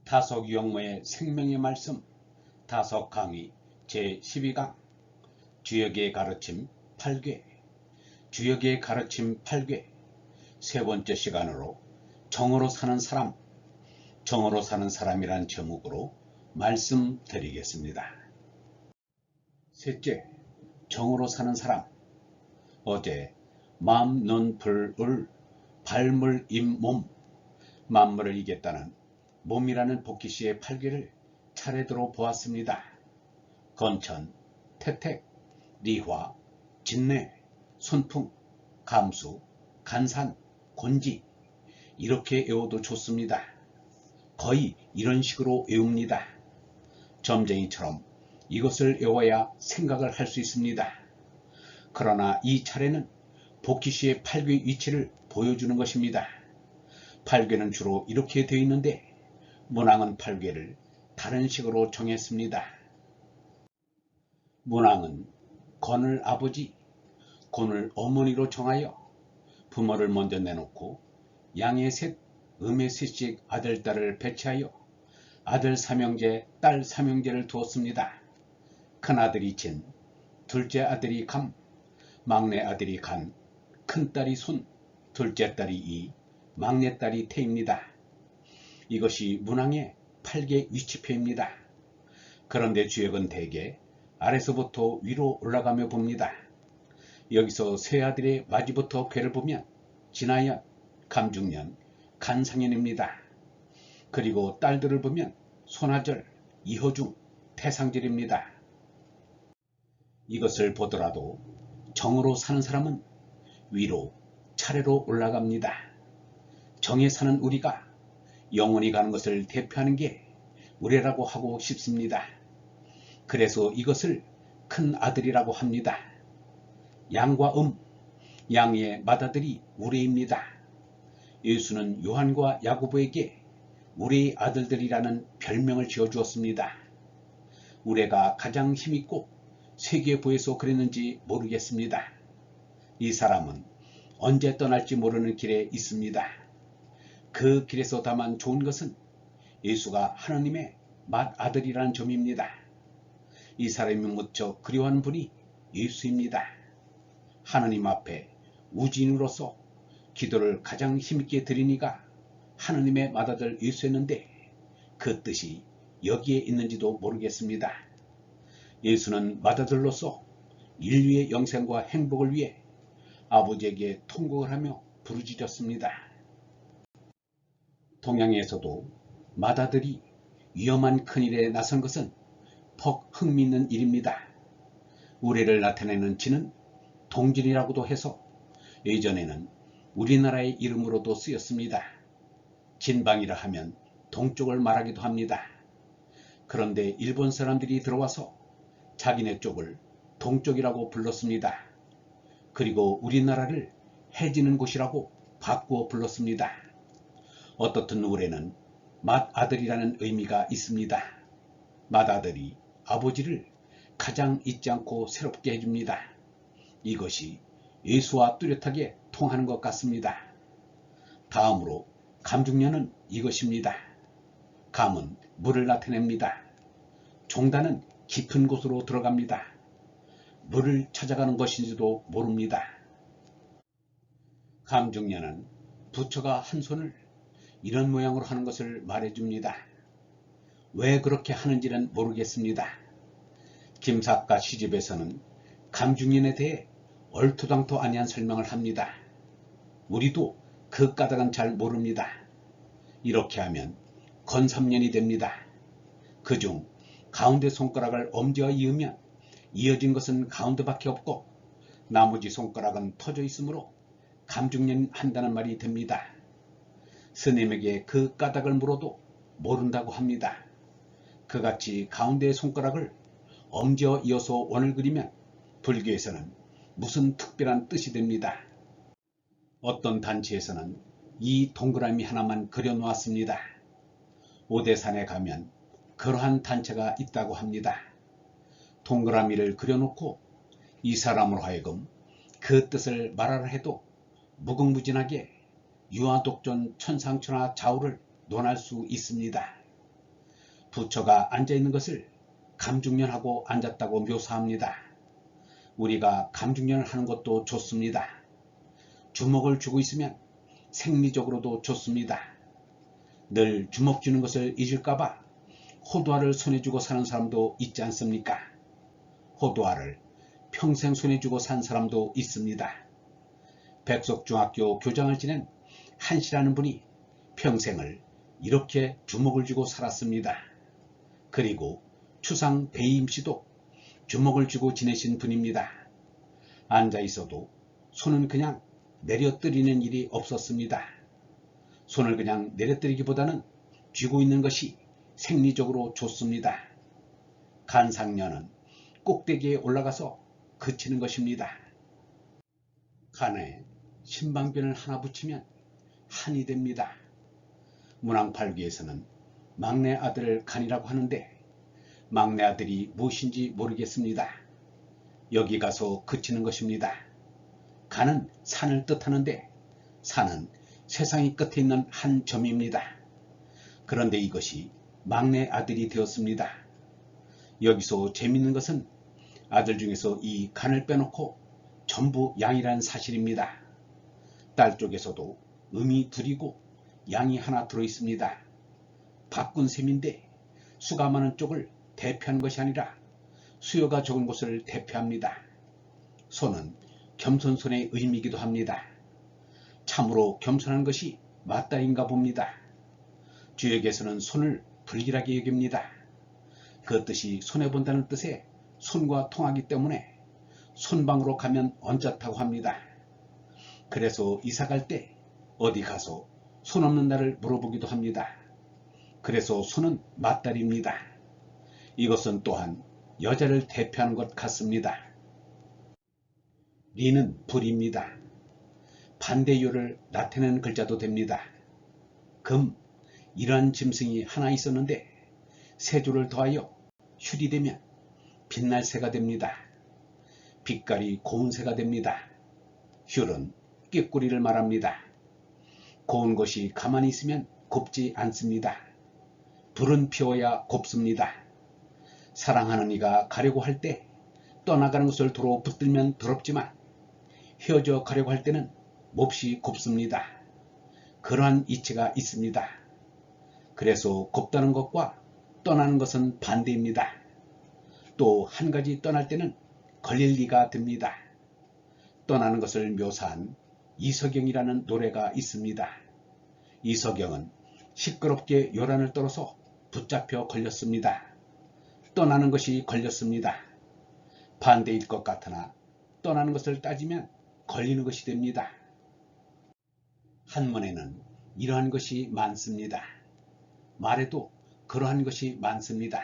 다속 유형모의 생명의 말씀 다속 강의 제12강 주역의 가르침 8궤 주역의 가르침 8궤 세 번째 시간으로 정으로 사는 사람 정으로 사는 사람이란 제목으로 말씀드리겠습니다. 셋째, 정으로 사는 사람. 어제 마음, 눈, 불, 을, 발물, 임, 몸 만물을 이겼다는 몸이라는 복희씨의 8궤를 차례대로 보았습니다. 건천, 태택, 리화, 진내, 손풍, 감수, 간산, 곤지 이렇게 외워도 좋습니다. 거의 이런 식으로 외웁니다. 점쟁이처럼 이것을 외워야 생각을 할 수 있습니다. 그러나 이 차례는 복희씨의 8궤 위치를 보여주는 것입니다. 8궤는 주로 이렇게 되어 있는데 문왕은 8궤를 다른 식으로 정했습니다. 문왕은 건을 아버지, 곤을 어머니로 정하여 부모를 먼저 내놓고 양의 셋, 음의 셋씩 아들, 딸을 배치하여 아들 삼형제, 딸 삼형제를 두었습니다. 큰아들이 진, 둘째 아들이 감, 막내 아들이 간, 큰딸이 손, 둘째 딸이 이, 막내 딸이 태입니다. 이것이 문왕의 8궤 위치표입니다. 그런데 주역은 대개 아래서부터 위로 올라가며 봅니다. 여기서 세 아들의 마지부터 궤를 보면 진하연, 감중년, 간상연입니다. 그리고 딸들을 보면 손아절, 이허중, 태상절입니다. 이것을 보더라도 정으로 사는 사람은 위로 차례로 올라갑니다. 정에 사는 우리가 영원히 가는 것을 대표하는 게 우레라고 하고 싶습니다. 그래서 이것을 큰 아들이라고 합니다. 양과 양의 맏아들이 우레입니다. 예수는 요한과 야고보에게 우레의 아들들이라는 별명을 지어주었습니다. 우레가 가장 힘있고 세계 보여서 그랬는지 모르겠습니다. 이 사람은 언제 떠날지 모르는 길에 있습니다. 그 길에서 다만 좋은 것은 예수가 하나님의 맏아들이라는 점입니다. 이 사람이 무척 그리워하는 분이 예수입니다. 하나님 앞에 우진으로서 기도를 가장 힘있게 드리니가 하나님의 맏아들 예수였는데 그 뜻이 여기에 있는지도 모르겠습니다. 예수는 맏아들로서 인류의 영생과 행복을 위해 아버지에게 통곡을 하며 부르짖었습니다. 동양에서도 맏아들이 위험한 큰일에 나선 것은 퍽 흥미있는 일입니다. 우레를 나타내는 진은 동진이라고도 해서 예전에는 우리나라의 이름으로도 쓰였습니다. 진방이라 하면 동쪽을 말하기도 합니다. 그런데 일본 사람들이 들어와서 자기네 쪽을 동쪽이라고 불렀습니다. 그리고 우리나라를 해지는 곳이라고 바꾸어 불렀습니다. 어떻든 우레는 맏아들이라는 의미가 있습니다. 맏아들이 아버지를 가장 잊지 않고 새롭게 해줍니다. 이것이 예수와 뚜렷하게 통하는 것 같습니다. 다음으로 감중년은 이것입니다. 감은 물을 나타냅니다. 종단은 깊은 곳으로 들어갑니다. 물을 찾아가는 것인지도 모릅니다. 감중년은 부처가 한 손을 이런 모양으로 하는 것을 말해줍니다. 왜 그렇게 하는지는 모르겠습니다. 김사과 시집에서는 감중년에 대해 얼토당토 아니한 설명을 합니다. 우리도 그 까닭은 잘 모릅니다. 이렇게 하면 건삼년이 됩니다. 그중 가운데 손가락을 엄지와 이으면 이어진 것은 가운데밖에 없고 나머지 손가락은 터져 있으므로 감중년 한다는 말이 됩니다. 스님에게 그 까닭을 물어도 모른다고 합니다. 그같이 가운데 손가락을 엄지와 이어서 원을 그리면 불교에서는 무슨 특별한 뜻이 됩니다. 어떤 단체에서는 이 동그라미 하나만 그려놓았습니다. 오대산에 가면 그러한 단체가 있다고 합니다. 동그라미를 그려놓고 이 사람으로 하여금 그 뜻을 말하라 해도 무궁무진하게 유아독존 천상천하 좌우를 논할 수 있습니다. 부처가 앉아있는 것을 감중련하고 앉았다고 묘사합니다. 우리가 감중련을 하는 것도 좋습니다. 주먹을 쥐고 있으면 생리적으로도 좋습니다. 늘 주먹 쥐는 것을 잊을까봐 호두알을 손에 쥐고 사는 사람도 있지 않습니까? 호두알을 평생 손에 쥐고 산 사람도 있습니다. 백석중학교 교장을 지낸 한씨라는 분이 평생을 이렇게 주먹을 쥐고 살았습니다. 그리고 추상 배임씨도 주먹을 쥐고 지내신 분입니다. 앉아있어도 손은 그냥 내려뜨리는 일이 없었습니다. 손을 그냥 내려뜨리기보다는 쥐고 있는 것이 생리적으로 좋습니다. 간상련은 꼭대기에 올라가서 그치는 것입니다. 간에 신방변을 하나 붙이면 한이 됩니다. 문왕팔기에서는 막내 아들을 간이라고 하는데 막내 아들이 무엇인지 모르겠습니다. 여기 가서 그치는 것입니다. 간은 산을 뜻하는데 산은 세상의 끝에 있는 한 점입니다. 그런데 이것이 막내 아들이 되었습니다. 여기서 재밌는 것은 아들 중에서 이 간을 빼놓고 전부 양이라는 사실입니다. 딸 쪽에서도 음이 둘이고 양이 하나 들어있습니다. 바꾼 셈인데 수가 많은 쪽을 대표하는 것이 아니라 수요가 적은 곳을 대표합니다. 손은 겸손손의 의미이기도 합니다. 참으로 겸손한 것이 맞다인가 봅니다. 주역에서는 손을 불길하게 여깁니다. 그 뜻이 손해본다는 뜻의 손과 통하기 때문에 손방으로 가면 언짢다고 합니다. 그래서 이사갈 때 어디 가서 손 없는 날을 물어보기도 합니다. 그래서 손은 맞다리입니다. 이것은 또한 여자를 대표하는 것 같습니다. 리는 불입니다. 반대율을 나타내는 글자도 됩니다. 금, 이러한 짐승이 하나 있었는데 세 줄을 더하여 휼이 되면 빛날 새가 됩니다. 빛깔이 고운 새가 됩니다. 휼은 꾀꼬리를 말합니다. 고운 것이 가만히 있으면 곱지 않습니다. 불은 피워야 곱습니다. 사랑하는 이가 가려고 할 때 떠나가는 것을 도로 붙들면 더럽지만 헤어져 가려고 할 때는 몹시 곱습니다. 그러한 이치가 있습니다. 그래서 곱다는 것과 떠나는 것은 반대입니다. 또 한 가지 떠날 때는 걸릴 리가 됩니다. 떠나는 것을 묘사한 이서경이라는 노래가 있습니다. 이서경은 시끄럽게 요란을 떨어서 붙잡혀 걸렸습니다. 떠나는 것이 걸렸습니다. 반대일 것 같으나 떠나는 것을 따지면 걸리는 것이 됩니다. 한문에는 이러한 것이 많습니다. 말에도 그러한 것이 많습니다.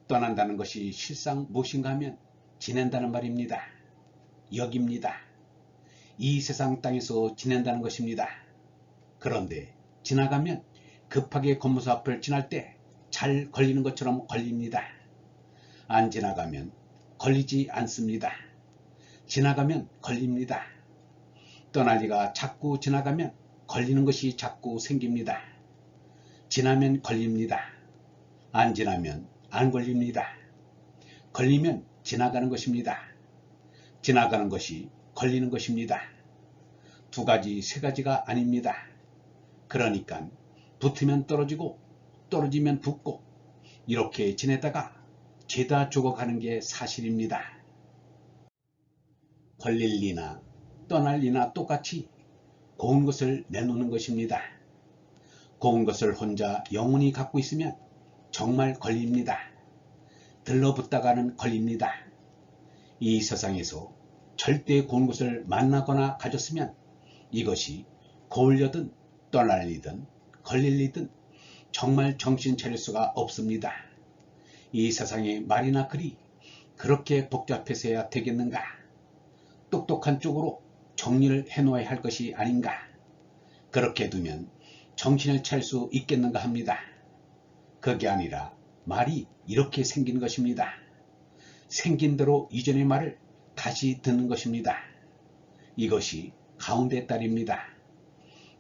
떠난다는 것이 실상 무엇인가 하면 지낸다는 말입니다. 여기입니다. 이 세상 땅에서 지낸다는 것입니다. 그런데 지나가면 급하게 건물사 앞을 지날 때 잘 걸리는 것처럼 걸립니다. 안 지나가면 걸리지 않습니다. 지나가면 걸립니다. 떠날 리가 자꾸 지나가면 걸리는 것이 자꾸 생깁니다. 지나면 걸립니다. 안 지나면 안 걸립니다. 걸리면 지나가는 것입니다. 지나가는 것이 걸리는 것입니다. 두 가지, 세 가지가 아닙니다. 그러니까 붙으면 떨어지고 떨어지면 붙고 이렇게 지내다가 죄다 죽어가는 게 사실입니다. 걸릴 리나 떠날 리나 똑같이 고운 것을 내놓는 것입니다. 고운 것을 혼자 영원히 갖고 있으면 정말 걸립니다. 들러붙다가는 걸립니다. 이 세상에서 절대 고운 것을 만나거나 가졌으면 이것이 고울려든 떠날 리든 걸릴 리든 정말 정신 차릴 수가 없습니다. 이 세상에 말이나 글이 그렇게 복잡해서야 되겠는가? 똑똑한 쪽으로 정리를 해놓아야 할 것이 아닌가? 그렇게 두면 정신을 차릴 수 있겠는가 합니다. 그게 아니라 말이 이렇게 생긴 것입니다. 생긴 대로 이전의 말을 다시 듣는 것입니다. 이것이 가운데 딸입니다.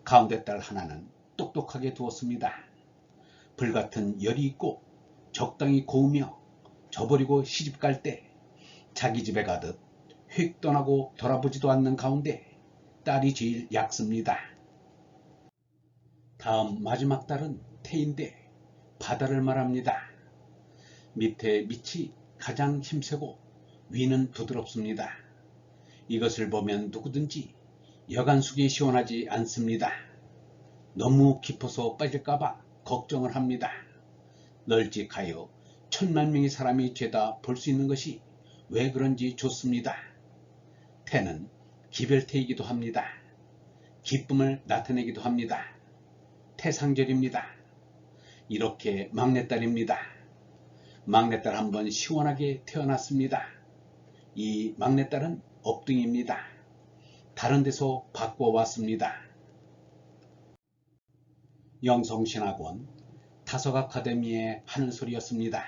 가운데 딸 하나는 똑똑하게 두었습니다. 불같은 열이 있고 적당히 고우며 저버리고 시집갈 때 자기 집에 가듯 휙 떠나고 돌아보지도 않는 가운데 딸이 제일 얕습니다. 다음 마지막 딸은 태인데 바다를 말합니다. 밑에 밑이 가장 힘세고 위는 부드럽습니다. 이것을 보면 누구든지 여간숙이 시원하지 않습니다. 너무 깊어서 빠질까봐 걱정을 합니다. 널찍하여 1000만 명의 사람이 죄다 볼 수 있는 것이 왜 그런지 좋습니다. 태는 기별태이기도 합니다. 기쁨을 나타내기도 합니다. 태상절입니다. 이렇게 막내딸입니다. 막내딸 한번 시원하게 태어났습니다. 이 막내딸은 업둥입니다. 다른 데서 바꿔왔습니다. 영성신학원 다석아카데미의 하는 소리였습니다.